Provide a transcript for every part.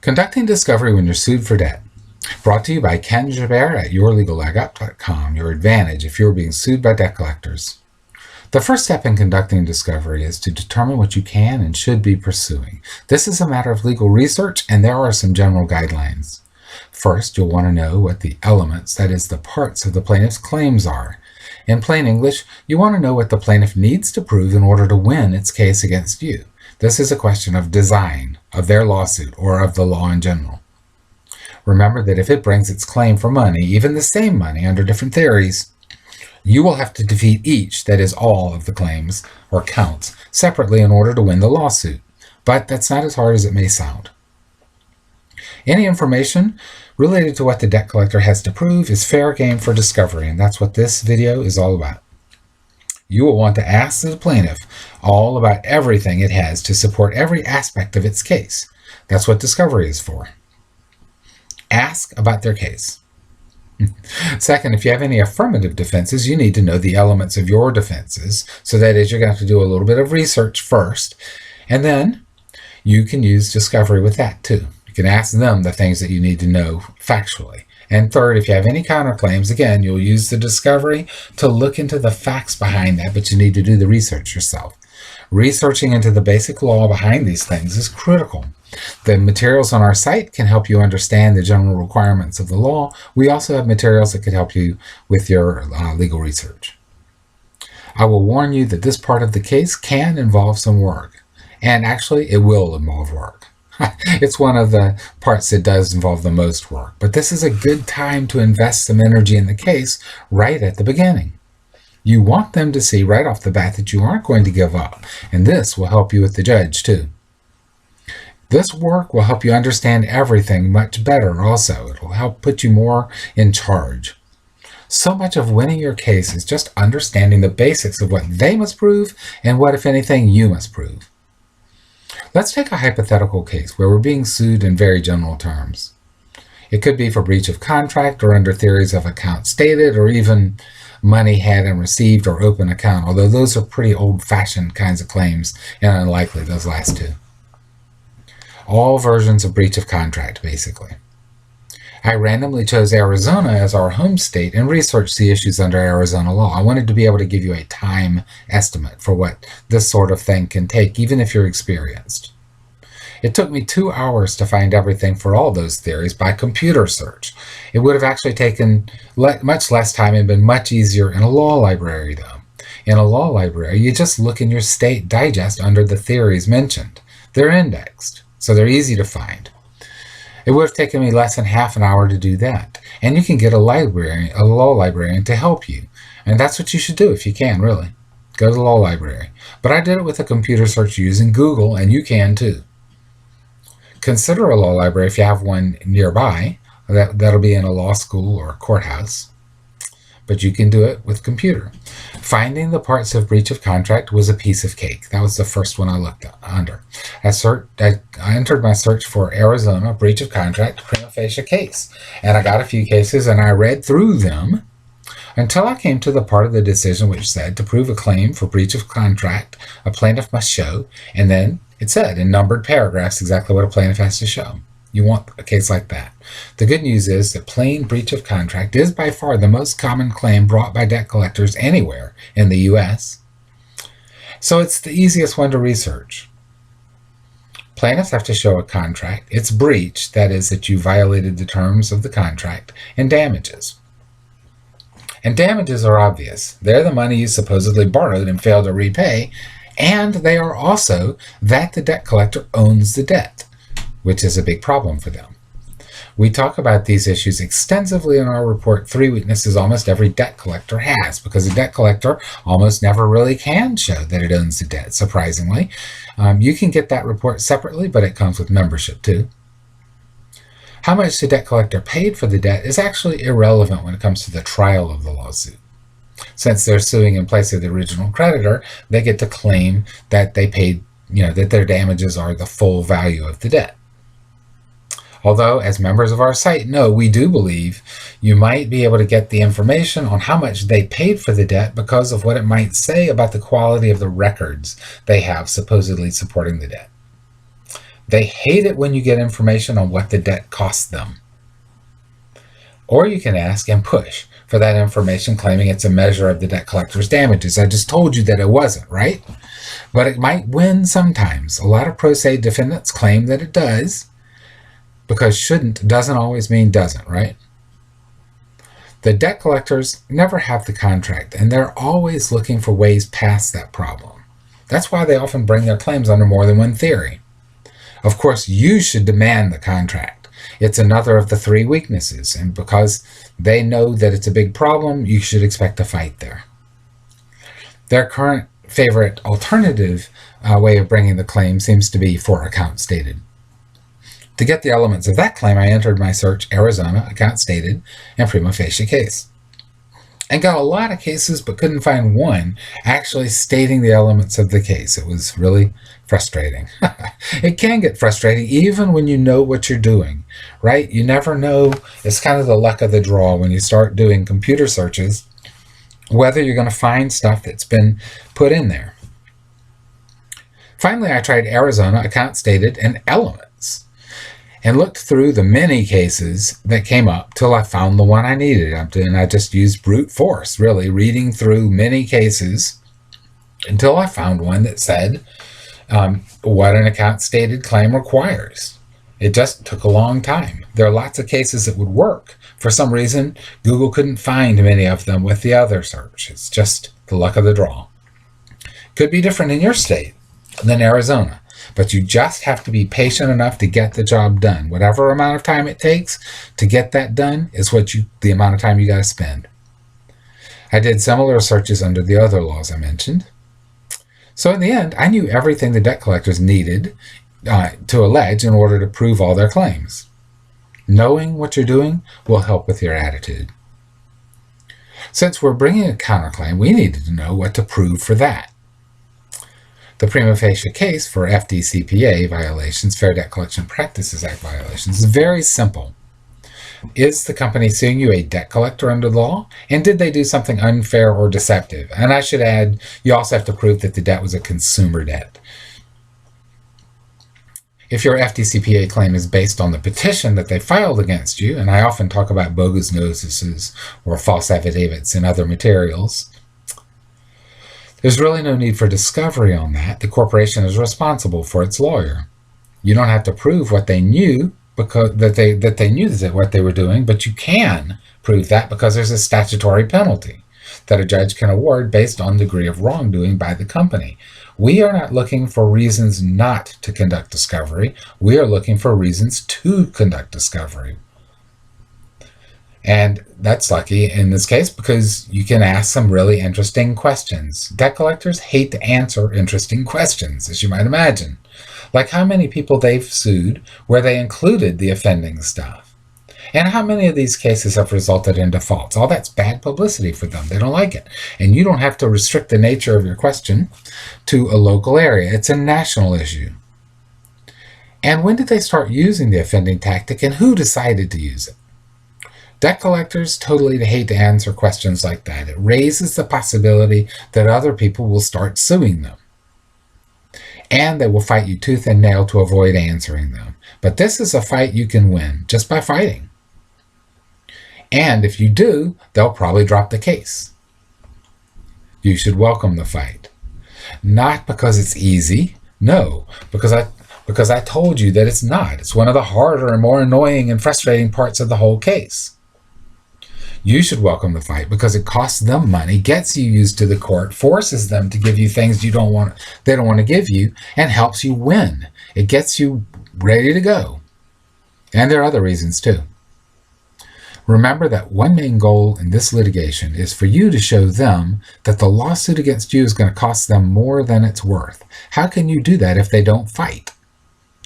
Conducting discovery when you're sued for debt. Brought to you by Ken Jabert at yourlegalegup.com, your advantage if you're being sued by debt collectors. The first step in conducting discovery is to determine what you can and should be pursuing. This is a matter of legal research, and there are some general guidelines. First, you'll want to know what the elements, that is, the parts of the plaintiff's claims are. In plain English, you want to know what the plaintiff needs to prove in order to win its case against you. This is a question of design, of their lawsuit, or of the law in general. Remember that if it brings its claim for money, even the same money under different theories, you will have to defeat each, that is all of the claims, or counts, separately in order to win the lawsuit. But that's not as hard as it may sound. Any information related to what the debt collector has to prove is fair game for discovery, and that's what this video is all about. You will want to ask the plaintiff all about everything it has to support every aspect of its case. That's what discovery is for. Ask about their case. Second, if you have any affirmative defenses, you need to know the elements of your defenses. So that is, you're going to have to do a little bit of research first, and then you can use discovery with that too. You can ask them the things that you need to know factually. And third, if you have any counterclaims, again, you'll use the discovery to look into the facts behind that, but you need to do the research yourself. Researching into the basic law behind these things is critical. The materials on our site can help you understand the general requirements of the law. We also have materials that can help you with your legal research. I will warn you that this part of the case can involve some work, and actually it will involve work. It's one of the parts that does involve the most work, but this is a good time to invest some energy in the case right at the beginning. You want them to see right off the bat that you aren't going to give up, and this will help you with the judge too. This work will help you understand everything much better also. It will help put you more in charge. So much of winning your case is just understanding the basics of what they must prove and what, if anything, you must prove. Let's take a hypothetical case where we're being sued in very general terms. It could be for breach of contract or under theories of account stated, or even money had and received or open account, although those are pretty old-fashioned kinds of claims and unlikely, those last two. All versions of breach of contract, basically. I randomly chose Arizona as our home state and researched the issues under Arizona law. I wanted to be able to give you a time estimate for what this sort of thing can take, even if you're experienced. It took me 2 hours to find everything for all those theories by computer search. It would have actually taken much less time and been much easier in a law library, though. In a law library, you just look in your state digest under the theories mentioned. They're indexed, so they're easy to find. It would have taken me less than half an hour to do that. And you can get a law librarian to help you. And that's what you should do if you can, really. Go to the law library. But I did it with a computer search using Google, and you can too. Consider a law library if you have one nearby. That'll be in a law school or a courthouse. But you can do it with computer. Finding the parts of breach of contract was a piece of cake. That was the first one I looked under. I entered my search for Arizona breach of contract prima facie case, and I got a few cases, and I read through them until I came to the part of the decision which said to prove a claim for breach of contract, a plaintiff must show, and then it said in numbered paragraphs exactly what a plaintiff has to show. You want a case like that. The good news is that plain breach of contract is by far the most common claim brought by debt collectors anywhere in the U.S. So it's the easiest one to research. Plaintiffs have to show a contract, its breach, that is, that you violated the terms of the contract, and damages. And damages are obvious. They're the money you supposedly borrowed and failed to repay, and they are also that the debt collector owns the debt, which is a big problem for them. We talk about these issues extensively in our report, 3 Weaknesses Almost Every Debt Collector Has, because a debt collector almost never really can show that it owns the debt, surprisingly. You can get that report separately, but it comes with membership too. How much the debt collector paid for the debt is actually irrelevant when it comes to the trial of the lawsuit. Since they're suing in place of the original creditor, they get to claim that they paid, that their damages are the full value of the debt. Although, as members of our site know, we do believe you might be able to get the information on how much they paid for the debt because of what it might say about the quality of the records they have supposedly supporting the debt. They hate it when you get information on what the debt cost them. Or you can ask and push for that information, claiming it's a measure of the debt collector's damages. I just told you that it wasn't, right? But it might win sometimes. A lot of pro se defendants claim that it does, because shouldn't doesn't always mean doesn't, right? The debt collectors never have the contract, and they're always looking for ways past that problem. That's why they often bring their claims under more than one theory. Of course, you should demand the contract. It's another of the three weaknesses, and because they know that it's a big problem, you should expect a fight there. Their current favorite alternative way of bringing the claim seems to be for account stated. To get the elements of that claim, I entered my search Arizona, account stated, and prima facie case. And got a lot of cases, but couldn't find one actually stating the elements of the case. It was really frustrating. It can get frustrating even when you know what you're doing, right? You never know. It's kind of the luck of the draw when you start doing computer searches, whether you're going to find stuff that's been put in there. Finally, I tried Arizona, account stated, and elements, and looked through the many cases that came up till I found the one I needed. And I just used brute force, really, reading through many cases until I found one that said what an account stated claim requires. It just took a long time. There are lots of cases that would work. For some reason, Google couldn't find many of them with the other search. It's just the luck of the draw. Could be different in your state than Arizona, but you just have to be patient enough to get the job done. Whatever amount of time it takes to get that done is the amount of time you got to spend. I did similar searches under the other laws I mentioned. So in the end, I knew everything the debt collectors needed to allege in order to prove all their claims. Knowing what you're doing will help with your attitude. Since we're bringing a counterclaim, we needed to know what to prove for that. The prima facie case for FDCPA violations, Fair Debt Collection Practices Act violations, is very simple. Is the company suing you a debt collector under the law? And did they do something unfair or deceptive? And I should add, you also have to prove that the debt was a consumer debt. If your FDCPA claim is based on the petition that they filed against you, and I often talk about bogus notices or false affidavits and other materials, there's really no need for discovery on that. The corporation is responsible for its lawyer. You don't have to prove what they knew because that they knew what they were doing, but you can prove that because there's a statutory penalty that a judge can award based on degree of wrongdoing by the company. We are not looking for reasons not to conduct discovery. We are looking for reasons to conduct discovery. And that's lucky in this case because you can ask some really interesting questions. Debt collectors hate to answer interesting questions, as you might imagine. Like how many people they've sued where they included the offending stuff. And how many of these cases have resulted in defaults. All that's bad publicity for them. They don't like it. And you don't have to restrict the nature of your question to a local area. It's a national issue. And when did they start using the offending tactic and who decided to use it? Debt collectors totally hate to answer questions like that. It raises the possibility that other people will start suing them. And they will fight you tooth and nail to avoid answering them. But this is a fight you can win just by fighting. And if you do, they'll probably drop the case. You should welcome the fight. Not because it's easy. No, because I told you that it's not. It's one of the harder and more annoying and frustrating parts of the whole case. You should welcome the fight because it costs them money, gets you used to the court, forces them to give you things they don't want to give you, and helps you win. It gets you ready to go. And there are other reasons too. Remember that one main goal in this litigation is for you to show them that the lawsuit against you is going to cost them more than it's worth. How can you do that if they don't fight?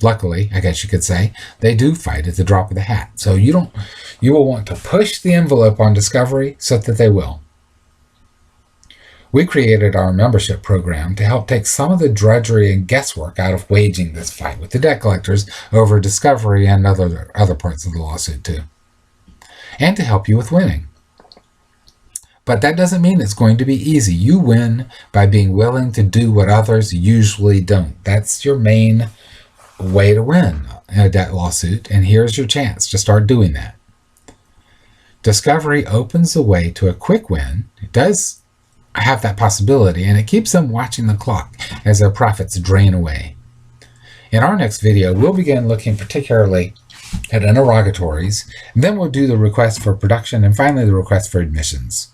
Luckily, I guess you could say, they do fight at the drop of the hat. So you will want to push the envelope on discovery so that they will. We created our membership program to help take some of the drudgery and guesswork out of waging this fight with the debt collectors over discovery and other parts of the lawsuit too. And to help you with winning. But that doesn't mean it's going to be easy. You win by being willing to do what others usually don't. That's your main way to win a debt lawsuit, and here's your chance to start doing that. Discovery opens the way to a quick win. It does have that possibility, and it keeps them watching the clock as their profits drain away. In our next video, we'll begin looking particularly at interrogatories, and then we'll do the request for production, and finally the request for admissions.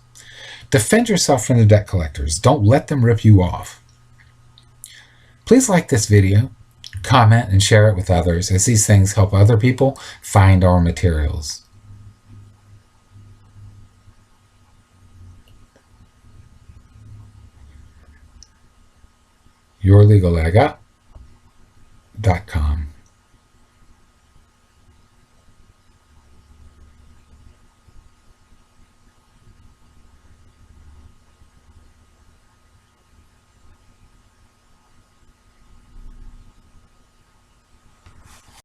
Defend yourself from the debt collectors. Don't let them rip you off. Please like this video, comment, and share it with others, as these things help other people find our materials. yourlegallegup.com